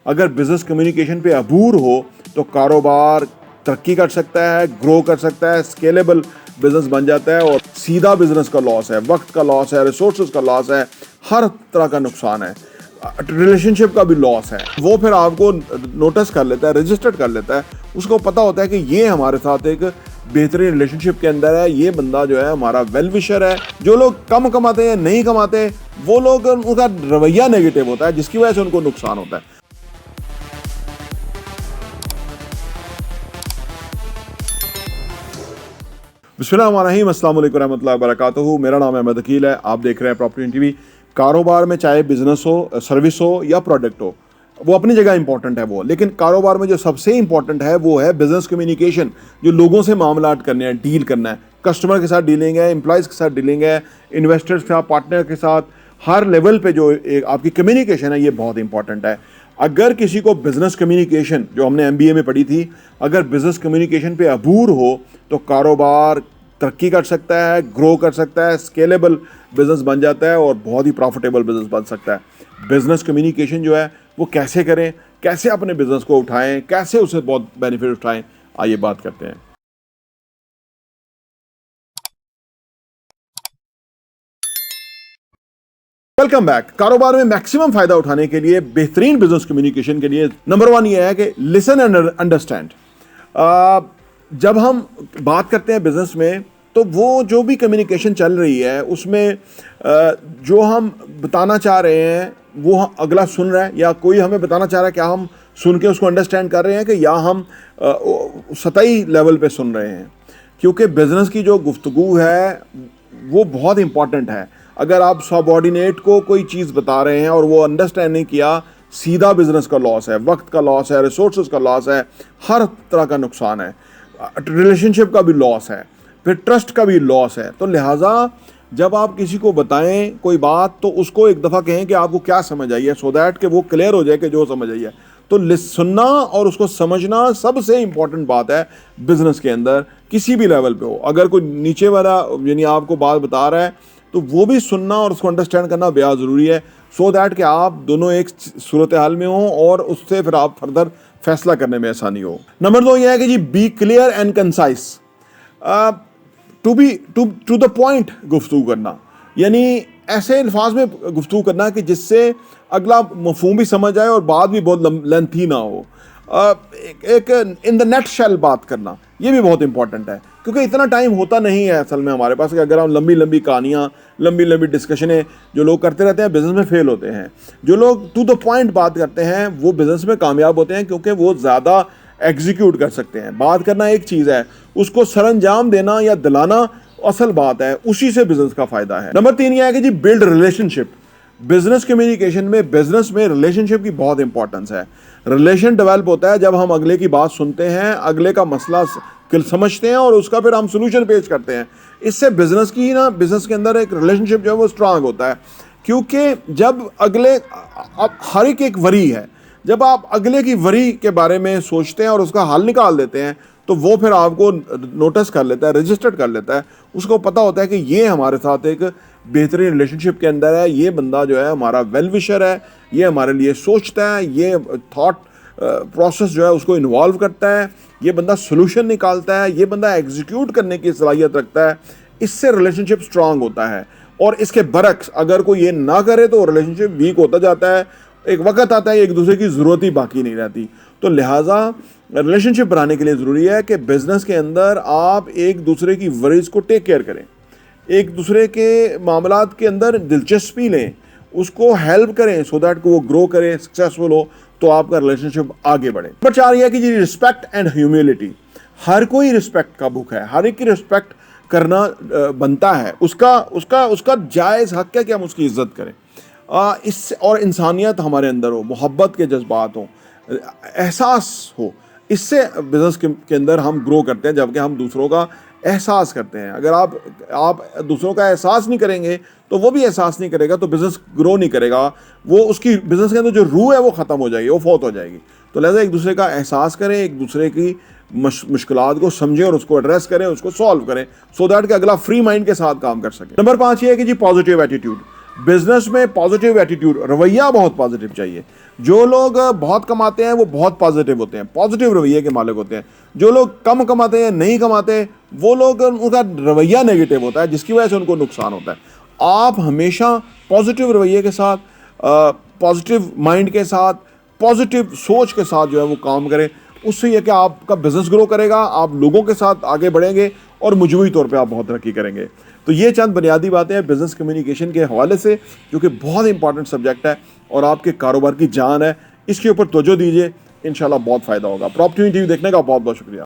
अगर business communication पे अबूर हो तो कारोबार तरक्की कर सकता है, ग्रो कर सकता है, स्केलेबल बिजनेस बन जाता है और सीधा बिजनेस का लॉस है, वक्त का लॉस है, रिसोर्सेज का लॉस है, हर तरह का नुकसान है, रिलेशनशिप का भी लॉस है। वो फिर आपको नोटिस कर लेता है, रजिस्टर्ड कर लेता है, उसको पता होता है कि ये हमारे साथ एक बेहतरीन रिलेशनशिप के अंदर है, ये बंदा जो है हमारा वेल विशर है। जो लोग कम कमाते हैं, नहीं कमाते, वो लोग उनका रवैया नेगेटिव होता है जिसकी वजह से उनको नुकसान होता है। बिस्मिल्लाहिर्रहमानिर्रहीम, अस्सलाम वालेकुम रहमतुल्लाहि व बरकातुहू। मेरा नाम अहमद अकील है। आप देख रहे हैं प्रॉपर्टी टीवी। कारोबार में चाहे बिजनेस हो, सर्विस हो या प्रोडक्ट हो, वो अपनी जगह इंपॉर्टेंट है वो, लेकिन कारोबार में जो सबसे इंपॉर्टेंट है वो है बिजनेस कम्युनिकेशन। जो लोगों से मामलात करने हैं, डील करना है, कस्टमर के साथ डीलिंग है, एम्प्लॉयज़ के साथ डीलिंग है, इन्वेस्टर्स के साथ, पार्टनर के साथ, हर लेवल पे जो एक आपकी कम्युनिकेशन है ये बहुत इंपॉर्टेंट है। अगर किसी को बिजनेस कम्युनिकेशन, जो हमने एमबीए में पढ़ी थी, अगर बिजनेस कम्युनिकेशन पे अबूर हो तो कारोबार तरक्की कर सकता है, ग्रो कर सकता है, स्केलेबल बिजनेस बन जाता है और बहुत ही प्रॉफिटेबल बिजनेस बन सकता है। बिजनेस कम्युनिकेशन जो है वो कैसे करें, कैसे अपने बिजनेस को उठाएं, कैसे उससे बहुत बेनिफिट उठाएं, आइए बात करते हैं। Welcome back. कारोबार में मैक्सिमम फायदा उठाने के लिए, बेहतरीन बिजनेस कम्युनिकेशन के लिए नंबर वन ये है कि लिसन एंड अंडरस्टैंड। जब हम बात करते हैं बिजनेस में तो वो जो भी कम्युनिकेशन चल रही है उसमें जो हम बताना चाह रहे हैं वो अगला सुन रहा है, या कोई हमें बताना चाह रहा है, क्या हम सुन के उसको अंडरस्टैंड कर रहे हैं कि या हम सतही लेवल पे सुन रहे हैं। क्योंकि बिजनेस की जो गुफ्तगू है वो बहुत इंपॉर्टेंट है। अगर आप सबऑर्डिनेट को कोई चीज़ बता रहे हैं और वो अंडरस्टैंड नहीं किया, सीधा बिजनेस का लॉस है, वक्त का लॉस है, रिसोर्सेज का लॉस है, हर तरह का नुकसान है, रिलेशनशिप का भी लॉस है, फिर ट्रस्ट का भी लॉस है। तो लिहाजा जब आप किसी को बताएं कोई बात तो उसको एक दफ़ा कहें कि आपको क्या समझ आई है, सो दैट कि वो क्लियर हो जाए कि जो समझ आई है। तो सुनना और उसको समझना सबसे इंपॉर्टेंट बात है बिजनेस के अंदर, किसी भी लेवल पे हो। अगर कोई नीचे वाला यानी आपको बात बता रहा है तो वो भी सुनना और उसको अंडरस्टैंड करना बेहद ज़रूरी है, सो दैट कि आप दोनों एक सूरत हाल में हों और उससे फिर आप फर्दर फैसला करने में आसानी हो। नंबर दो यह है कि जी be clear and concise. To the point गुफ्तगू करना, यानी ऐसे अल्फाज में गुफ्तगू करना कि जिससे अगला मफहूम भी समझ आए और बात भी बहुत लेंथी ना हो। एक इन द नेट शेल बात करना, ये भी बहुत इंपॉर्टेंट है, क्योंकि इतना टाइम होता नहीं है असल में हमारे पास कि अगर हम लंबी लंबी कहानियाँ, लंबी लंबी डिस्कशनें जो लोग करते रहते हैं बिजनेस में फेल होते हैं। जो लोग टू द पॉइंट बात करते हैं वो बिजनेस में कामयाब होते हैं, क्योंकि वो ज़्यादा एग्जीक्यूट कर सकते हैं। बात करना एक चीज़ है, उसको सरअंजाम देना या दिलाना असल बात है, उसी से बिजनेस का फायदा है। नंबर तीन यह है कि जी बिल्ड रिलेशनशिप। बिजनेस कम्युनिकेशन में, बिजनेस में रिलेशनशिप की बहुत इंपॉर्टेंस है। रिलेशन डेवलप होता है जब हम अगले की बात सुनते हैं, अगले का मसला समझते हैं और उसका फिर हम सोल्यूशन पेश करते हैं। इससे बिजनेस की ना, बिजनेस के अंदर एक रिलेशनशिप जो है वो स्ट्रांग होता है। क्योंकि जब अगले, हर एक वरी है, जब आप अगले की वरी के बारे में सोचते हैं और उसका हल निकाल देते हैं तो वो फिर आपको नोटिस कर लेता है, रजिस्टर्ड कर लेता है, उसको पता होता है कि ये हमारे साथ एक बेहतरीन रिलेशनशिप के अंदर है, ये बंदा जो है हमारा वेल विशर है, ये हमारे लिए सोचता है, ये थॉट प्रोसेस जो है उसको इन्वॉल्व करता है, ये बंदा सोल्यूशन निकालता है, ये बंदा एग्जीक्यूट करने की सलाहियत रखता है। इससे रिलेशनशिप स्ट्रांग होता है। और इसके बरक्स अगर कोई ये ना करे तो रिलेशनशिप वीक होता जाता है। एक वक्त आता है एक दूसरे की ज़रूरत ही बाकी नहीं रहती। तो लिहाजा रिलेशनशिप बनाने के लिए ज़रूरी है कि बिज़नेस के अंदर आप एक दूसरे की वरीज को टेक केयर करें, एक दूसरे के मामलात के अंदर दिलचस्पी लें, उसको हेल्प करें, सो दैट को वो ग्रो करे, सक्सेसफुल हो, तो आपका रिलेशनशिप आगे बढ़े। नंबर चार यह है कि जी रिस्पेक्ट एंड ह्यूमिलिटी। हर कोई रिस्पेक्ट का भूखा है, हर एक की रिस्पेक्ट करना बनता है, उसका जायज़ हक है कि हम उसकी इज्जत करें। इससे और इंसानियत हमारे अंदर हो, मोहब्बत के जज्बात हो, एहसास हो, इससे बिज़नेस के अंदर हम ग्रो करते हैं, जबकि हम दूसरों का एहसास करते हैं। अगर आप दूसरों का एहसास नहीं करेंगे तो वो भी एहसास नहीं करेगा, तो बिज़नेस ग्रो नहीं करेगा, वो उसकी बिज़नेस के अंदर जो रूह है वो ख़त्म हो जाएगी, वो फौत हो जाएगी। तो लिहाजा एक दूसरे का एहसास करें, एक दूसरे की मुश्किलात को समझें और उसको एड्रेस करें, उसको सॉल्व करें, सो दैट कि अगला फ्री माइंड के साथ काम कर सके। नंबर 5 ये है कि जी पॉजिटिव एटीट्यूड। बिजनेस में पॉजिटिव एटीट्यूड, रवैया बहुत पॉजिटिव चाहिए। जो लोग बहुत कमाते हैं वो बहुत पॉजिटिव होते हैं, पॉजिटिव रवैये के मालिक होते हैं। जो लोग कम कमाते हैं, नहीं कमाते, वो लोग, उनका रवैया नेगेटिव होता है, जिसकी वजह से उनको नुकसान होता है। आप हमेशा पॉजिटिव रवैये के साथ, पॉजिटिव माइंड के साथ, पॉजिटिव सोच के साथ जो है वो काम करें। उससे यह कि आपका बिजनेस ग्रो करेगा, आप लोगों के साथ आगे बढ़ेंगे और मजमूई तौर पे आप बहुत तरक्की करेंगे। तो ये चंद बुनियादी बातें हैं बिजनेस कम्युनिकेशन के हवाले से, जो कि बहुत इंपॉर्टेंट सब्जेक्ट है और आपके कारोबार की जान है। इसके ऊपर तवज्जो दीजिए, इंशाल्लाह बहुत फ़ायदा होगा। प्रॉपर्टी टीवी देखने का बहुत बहुत शुक्रिया।